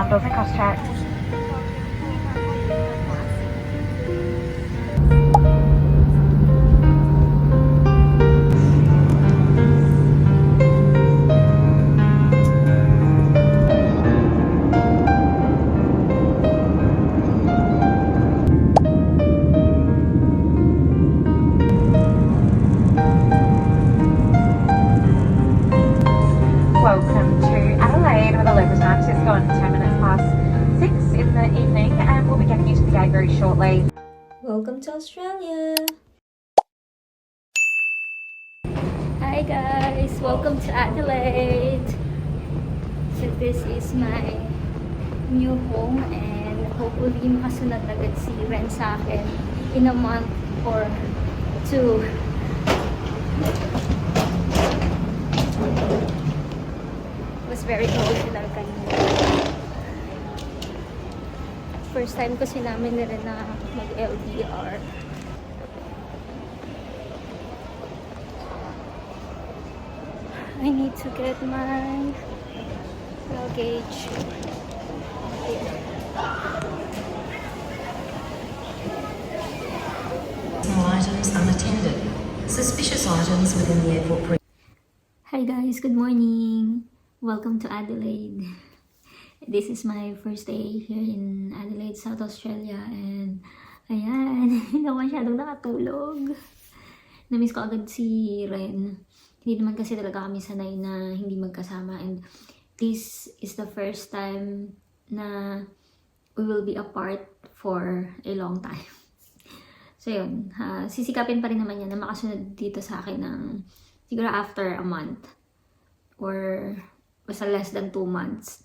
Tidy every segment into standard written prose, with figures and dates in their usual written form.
doesn't cost chat. Welcome to Adelaide with the local time. So it's gone 10 minutes past 6 in the evening and we'll be getting you to the gate very shortly. Welcome to Australia! Hi guys! Welcome to Adelaide! So this is my new home and hopefully makasunod agad si Ren sa akin in a month or two. It was very emotional kanina. First time kasi namin na rin na mag-LDR. I need to get my luggage. Items unattended. Suspicious items within the airport. Hi guys, good morning. Welcome to Adelaide. This is my first day here in Adelaide, South Australia, and ayan, hindi ako masyadong nakatulog. Namiss ko agad si Ren. Hindi naman kasi talaga kami sanay na hindi magkasama, and this is the first time na we will be apart for a long time. So yun, sisikapin pa rin naman yan na makasunod dito sa akin ng siguro after a month or basta less than 2 months.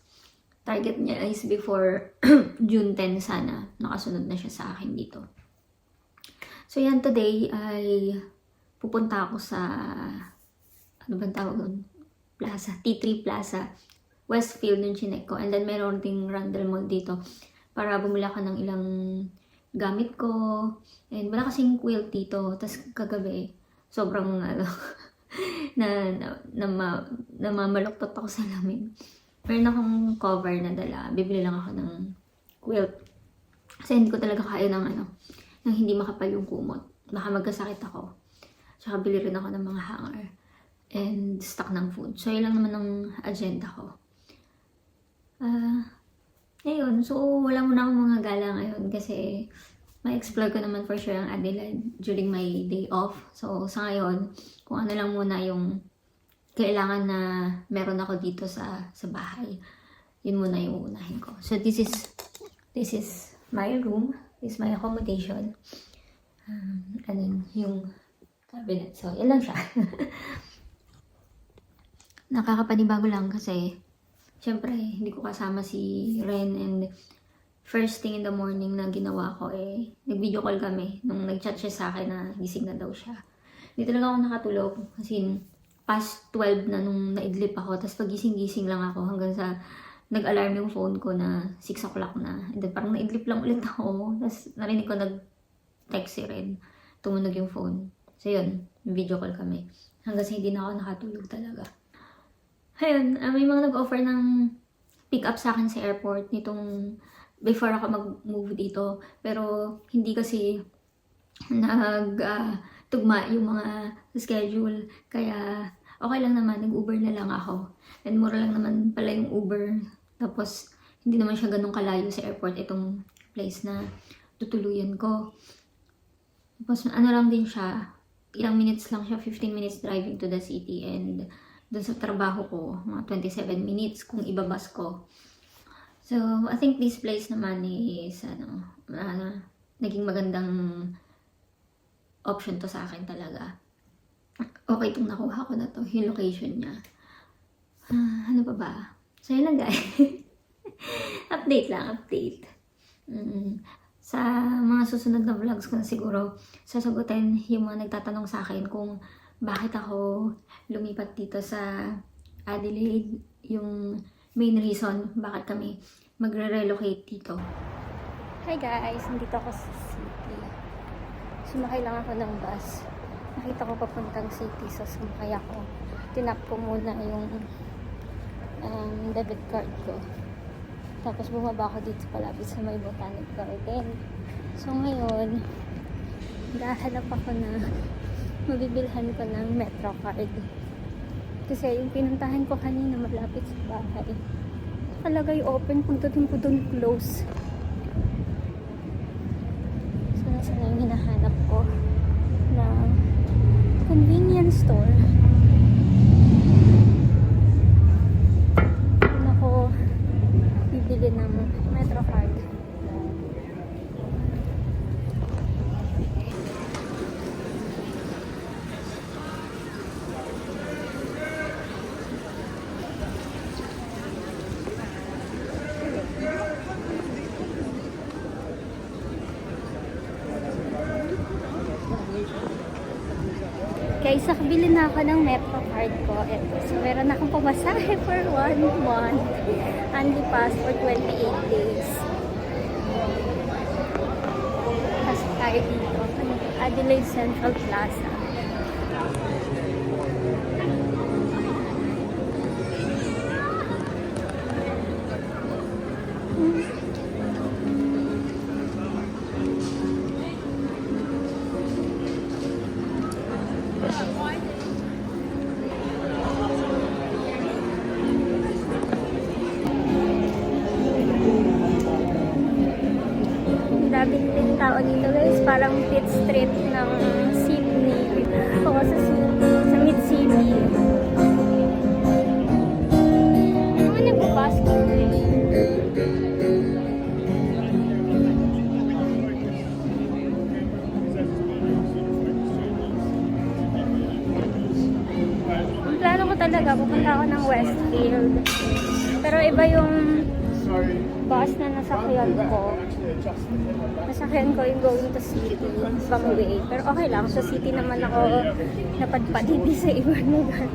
Target niya is before June 10 sana. Nakasunod na siya sa akin dito. So yan, today ay pupunta ako sa ano bang tawag doon? Plaza, T3 Plaza. Westfield yung chinek ko. And then meron ding Rundle Mall dito para bumili ako ng ilang gamit ko. And wala kasing quilt dito. Tapos kagabi, sobrang namamaluktot ako sa lamin. Meron akong cover na dala. Bibili lang ako ng quilt. Kasi hindi ko talaga kaya ng hindi makapal yung kumot. Baka magkasakit ako. Tsaka bili rin ako ng mga hanger. And stock ng food. So, yun lang naman ang agenda ko. Ayun. So, wala muna akong mga gala ngayon. Kasi, ma-explore ko naman for sure ang Adelaide during my day off. So, sa ngayon, kung ano lang muna yung kailangan na meron ako dito sa bahay. Yun muna yung uunahin ko. So, this is my room. This is my accommodation. And then, yung cabinet. So, yan lang siya. Nakakapanibago lang kasi syempre, hindi ko kasama si Ren, and first thing in the morning na ginawa ko nag-video call kami nung nag-chat siya sa akin na gising na daw siya. Hindi talaga ako nakatulog kasi past 12 na nung naidlip ako, tapos pagising-gising lang ako hanggang sa nag-alarm yung phone ko na 6 o'clock na. And then parang naidlip lang ulit ako, tapos narinig ko nag-text si Ren, tumunog yung phone. So yun, video call kami. Hanggang sa hindi na ako nakatulog talaga. Ayun, may mga nag-offer ng pick up sa akin sa airport nitong before ako mag-move dito. Pero hindi kasi tugma yung mga schedule. Kaya okay lang naman, nag-Uber na lang ako. And mura lang naman pala yung Uber. Tapos hindi naman siya ganun kalayo sa airport itong place na tutuluyan ko. Tapos ano lang din siya, ilang minutes lang siya, 15 minutes driving to the city, and doon sa trabaho ko, mga 27 minutes kung ibabas ko. So, I think this place naman is, naging magandang option to sa akin talaga. Okay itong nakuha ko na to, yung location niya. Ano pa ba? So, yun lang guys. Update lang, update. Sa mga susunod na vlogs ko na siguro, sasagutin yung mga nagtatanong sa akin kung bakit ako lumipat dito sa Adelaide, yung main reason bakit kami magre-relocate dito. Hi guys, nandito ako sa city. Sumakay lang ako ng bus. Nakita ko papuntang city, so sumakay ako. Tinap ko muna yung debit card ko. Tapos bumaba ako dito palapit sa may Botanic Garden. So ngayon, gahanap ako na mabibilhan ko ng Metro card. Kasi yung pinuntahan ko kanina malapit sa bahay. Nakalagay open, pagdating ko doon close. So nasa na yung hinahanap ko na convenience store. Doon ako bibili ng Metro card. Guys, nakabili na ako ng Metro card ko. Eto. So, meron akong pamasahe for 1 month. Only pass for 28 days. Pasok tayo dito. Adelaide Central Plaza. Grabe din tao dito guys, parang pit street ng Sydney o sa mid-city. Ano nagpapasok ang plano ko talaga, pupunta ako ng Westfield. Pero iba yung bus na nasakyan ko. Nasakyan ko yung going to city, ibang way. Pero okay lang, sa city naman ako napadpad, hindi sa ibang lugar.